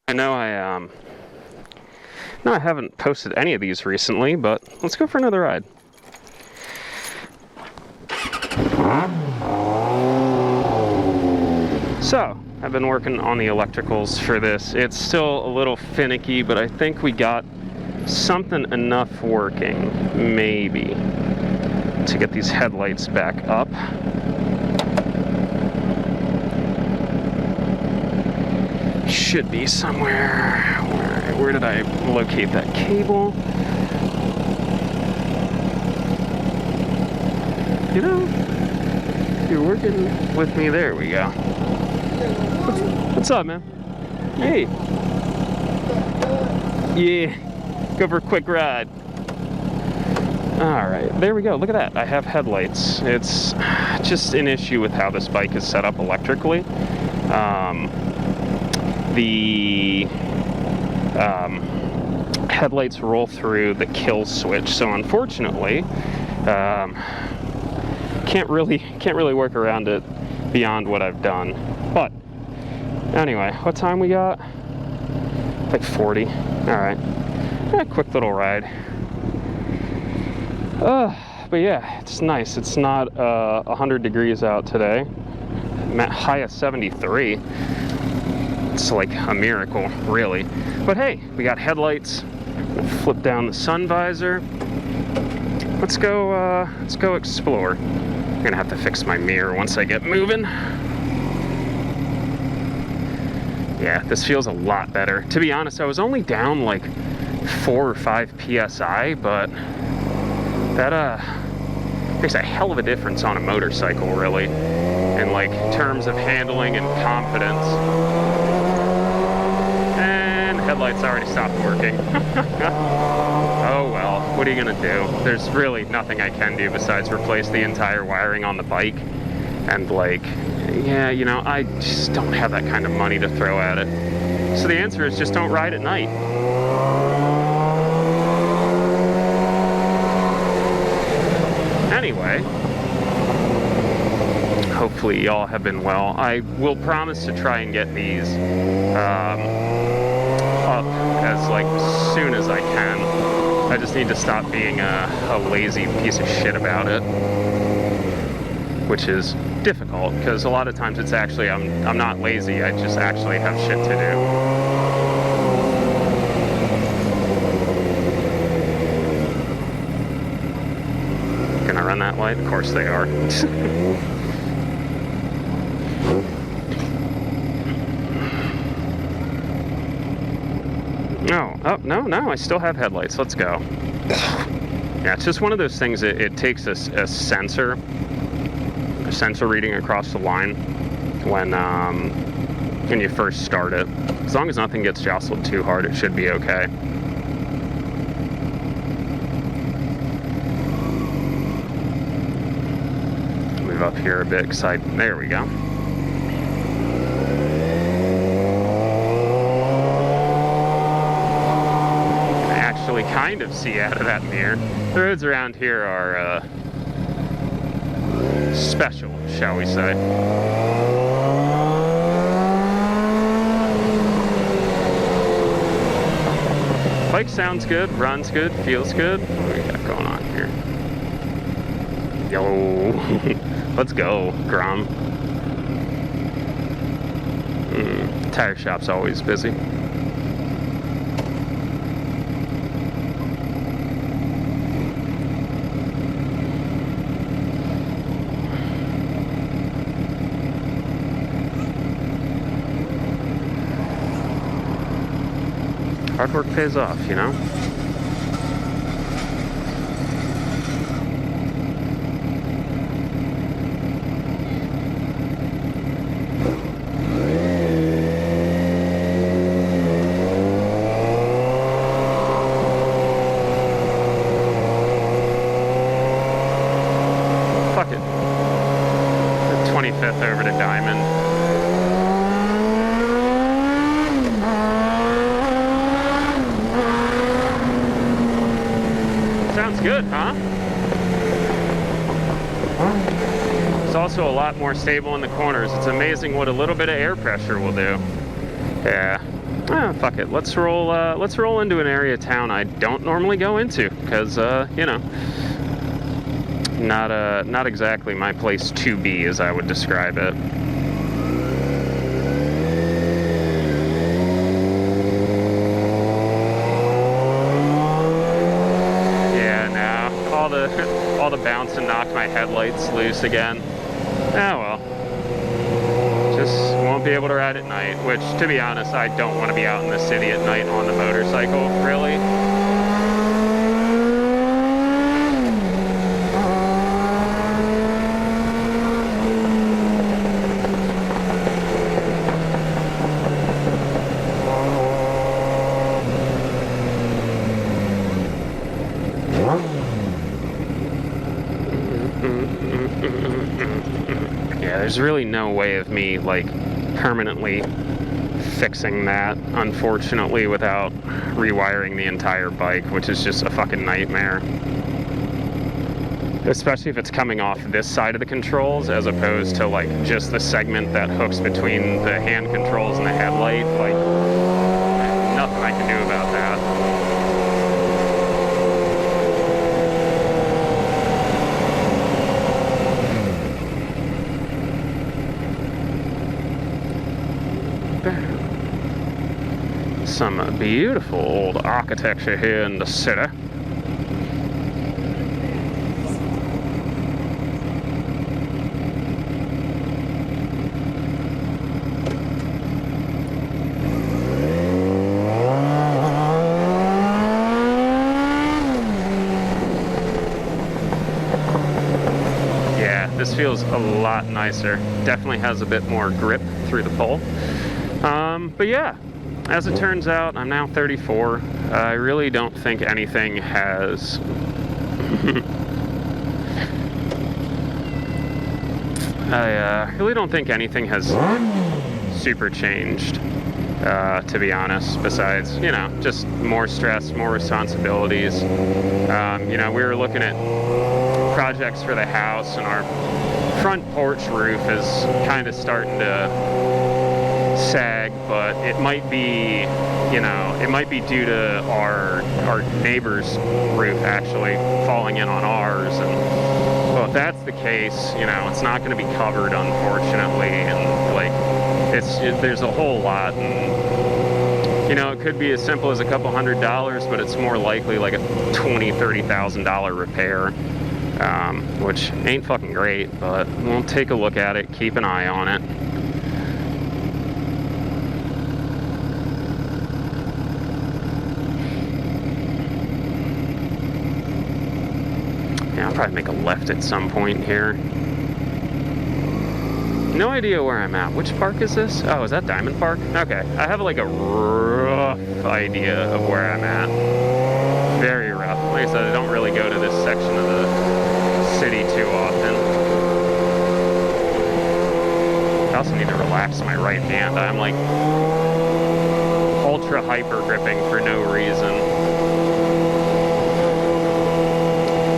I know I haven't posted any of these recently, but let's go for another ride. So, I've been working on the electricals for this. It's still a little finicky, but I think we got something enough working, maybe, to get these headlights back up. Should be somewhere. Where did I locate that cable? You know, you're working with me. There we go. What's up, man? Hey. Yeah. Go for a quick ride. All right, there we go. Look at that. I have headlights. It's just an issue with how this bike is set up electrically. The headlights roll through the kill switch, so unfortunately, can't really work around it beyond what I've done. But anyway, what time we got? Like 40. All right, a quick little ride. But yeah, it's nice. It's not 100 degrees out today. I'm at high of 73. It's like a miracle, really. But hey, we got headlights. Flip down the sun visor. Let's go explore. I'm gonna have to fix my mirror once I get moving. Yeah, this feels a lot better. To be honest, I was only down like 4 or 5 PSI, but that makes a hell of a difference on a motorcycle, really, in like terms of handling and confidence. Headlights already stopped working. Oh well, what are you gonna do? There's really nothing I can do besides replace the entire wiring on the bike. And like, yeah, you know, I just don't have that kind of money to throw at it. So the answer is just don't ride at night. Anyway, hopefully y'all have been well. I will promise to try and get these up as like soon as I can. I just need to stop being a lazy piece of shit about it, which is difficult because a lot of times it's actually I'm not lazy. I just actually have shit to do. Can I run that light? Of course they are. No, I still have headlights. Let's go. Yeah, it's just one of those things. It takes a sensor reading across the line when you first start it. As long as nothing gets jostled too hard, it should be okay. Move up here a bit, because there we go. Kind of see out of that mirror. The roads around here are special, shall we say. Bike sounds good, runs good, feels good. What do we got going on here? Yo, let's go, Grom. Tire shop's always busy. Hard work pays off, you know? Fuck it. The 25th over to Diamond. Sounds good, huh? It's also a lot more stable in the corners. It's amazing what a little bit of air pressure will do. Yeah, Fuck it. Let's roll into an area of town I don't normally go into, because, you know, not exactly my place to be, as I would describe it. Yeah, no, all the bouncing knocked my headlights loose again. Oh well. Just won't be able to ride at night, which, to be honest, I don't want to be out in the city at night on the motorcycle, really. Yeah, there's really no way of me, like, permanently fixing that, unfortunately, without rewiring the entire bike, which is just a fucking nightmare. Especially if it's coming off this side of the controls, as opposed to, like, just the segment that hooks between the hand controls and the headlight. Like, nothing I can do about that. Some beautiful old architecture here in the city. Yeah, this feels a lot nicer. Definitely has a bit more grip through the pole. But yeah. As it turns out, I'm now 34. I really don't think anything has... I really don't think anything has super changed, to be honest, besides, you know, just more stress, more responsibilities. You know, we were looking at projects for the house, and our front porch roof is kind of starting to sag, but it might be, you know, it might be due to our neighbor's roof actually falling in on ours, and well, if that's the case, you know, it's not going to be covered, unfortunately, and like there's a whole lot, and you know, it could be as simple as a couple $100, but it's more likely like a $20,000-$30,000 repair, which ain't fucking great, but we'll take a look at it, keep an eye on it. Yeah, I'll probably make a left at some point here. No idea where I'm at. Which park is this? Oh, is that Diamond Park? Okay, I have like a rough idea of where I'm at. Very rough. Like I said, I don't really go to this section of the city too often. I also need to relax my right hand. I'm like ultra hyper gripping for no reason.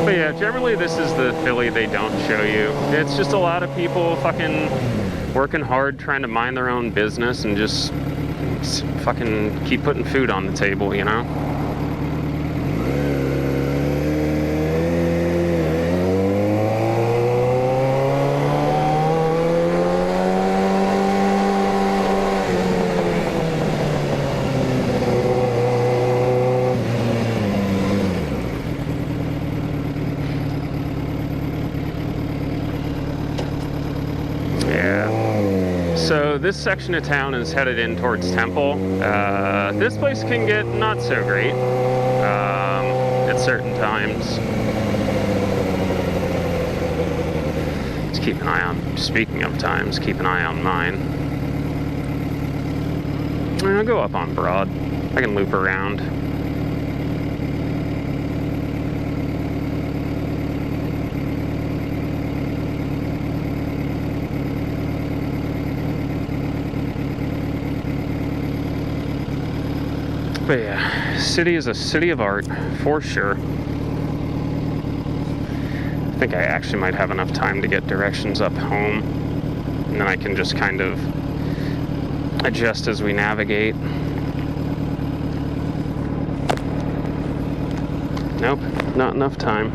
But yeah, generally this is the Philly they don't show you. It's just a lot of people fucking working hard, trying to mind their own business and just fucking keep putting food on the table, you know? So this section of town is headed in towards Temple. This place can get not so great at certain times. Just keep an eye on, speaking of times, keep an eye on mine. I'll go up on Broad. I can loop around. But yeah, city is a city of art, for sure. I think I actually might have enough time to get directions up home, and then I can just kind of adjust as we navigate. Nope, not enough time.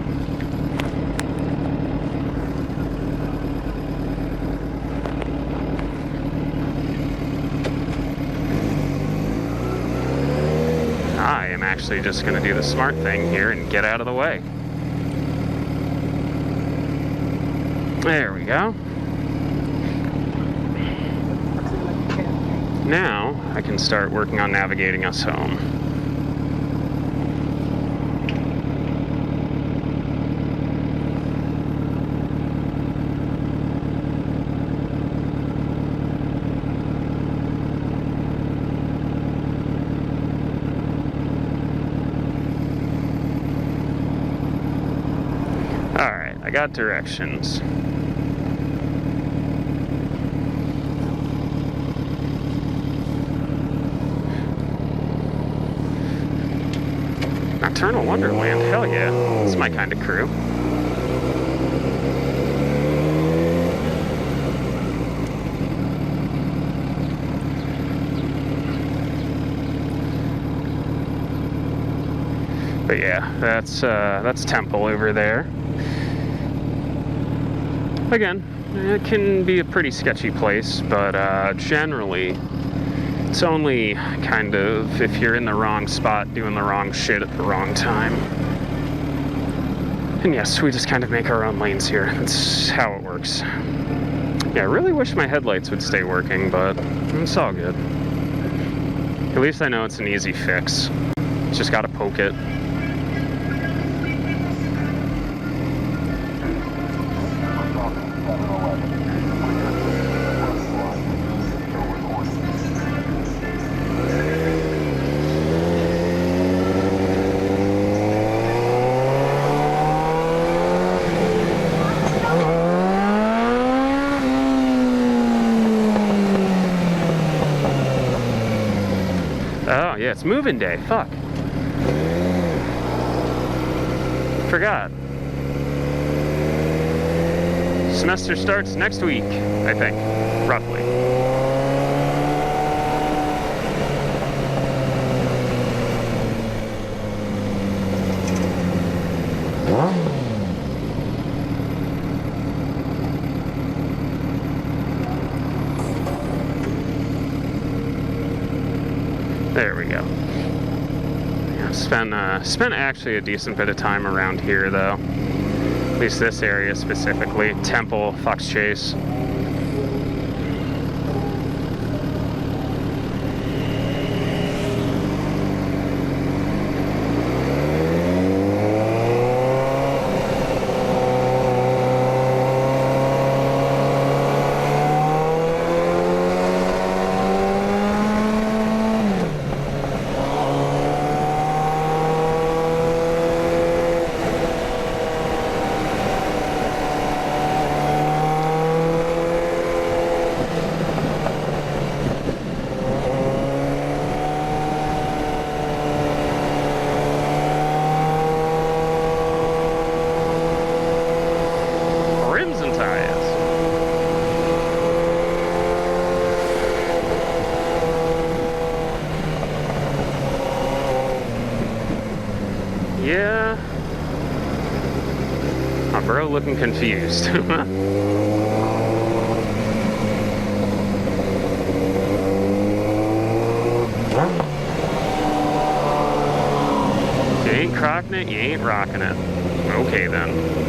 I am actually just going to do the smart thing here and get out of the way. There we go. Now I can start working on navigating us home. Alright, I got directions. Nocturnal Wonderland, hell yeah, that's my kind of crew. But yeah, that's Temple over there. Again, it can be a pretty sketchy place, but generally, it's only kind of if you're in the wrong spot doing the wrong shit at the wrong time. And yes, we just kind of make our own lanes here. That's how it works. Yeah, I really wish my headlights would stay working, but it's all good. At least I know it's an easy fix. Just gotta poke it. Oh, yeah, it's moving day. Fuck. Forgot. Semester starts next week, I think, roughly. There we go. Yeah, spent actually a decent bit of time around here, though. At least this area specifically. Temple, Fox Chase. Yeah. My bro looking confused. You ain't crocking it, you ain't rocking it. Okay then.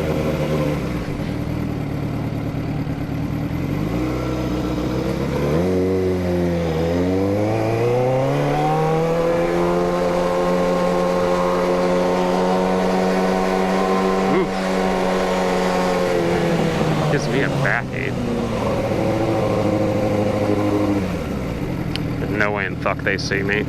Gives me a backache. No way in fuck they see me.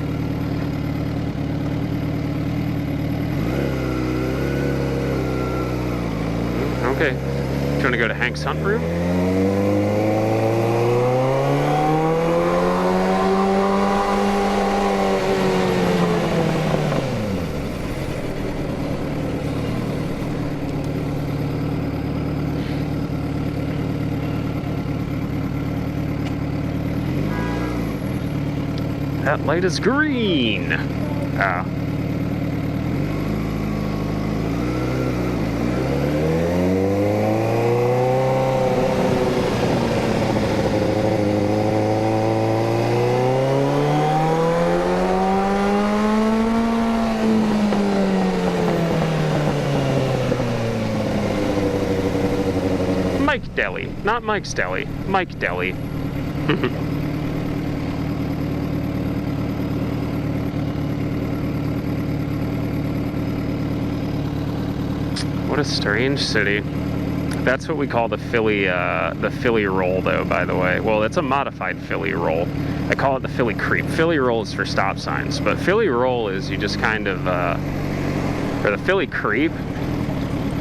Okay. Do you want to go to Hank's Hunt Room? That light is green. Ah. Deli. Not Mike's Deli. Mike Deli. What a strange city. That's what we call the Philly roll, though, by the way. Well, it's a modified Philly roll. I call it the Philly creep. Philly roll is for stop signs, but Philly roll is you just kind of, or the Philly creep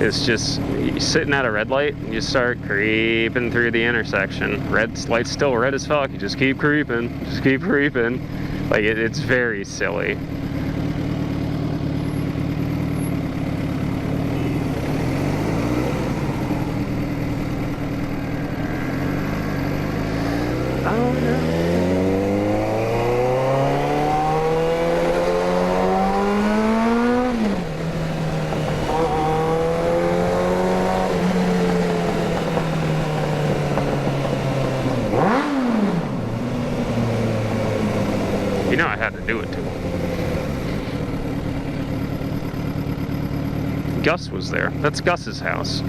is just you sitting at a red light and you start creeping through the intersection. Red light's still red as fuck. You just keep creeping, Like it's very silly. You know I had to do it to him. Gus was there. That's Gus's house.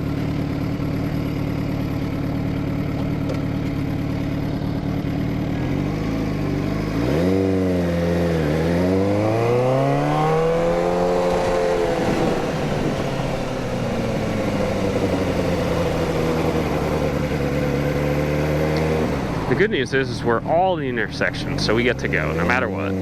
The good news is we're all in the intersection, so we get to go no matter what.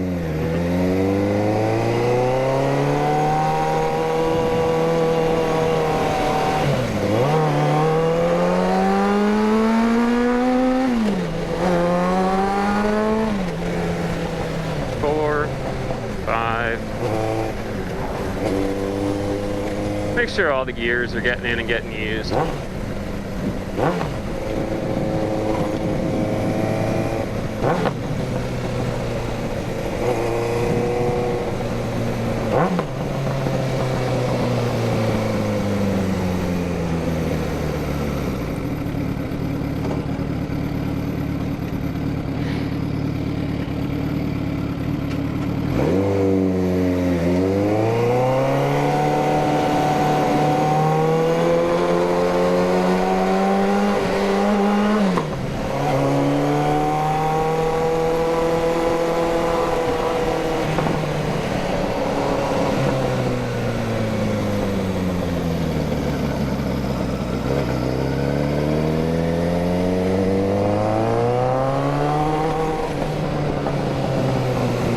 Make sure all the gears are getting in and getting used.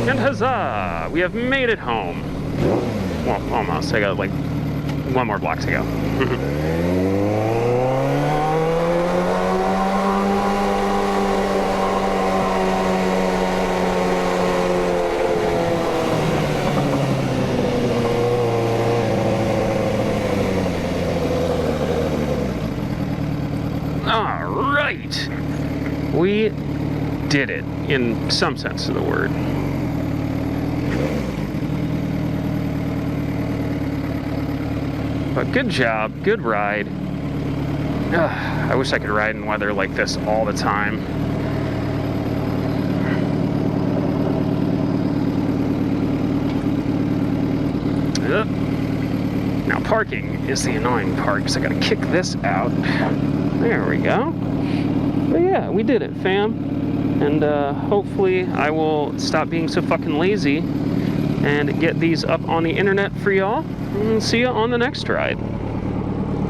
And huzzah! We have made it home. Well, almost. I got like one more block to go. All right. We did it in some sense of the word. But good job, good ride. I wish I could ride in weather like this all the time. Now parking is the annoying part because I gotta kick this out. There we go. But yeah, we did it, fam. And hopefully I will stop being so fucking lazy and get these up on the internet for y'all. And see you on the next ride.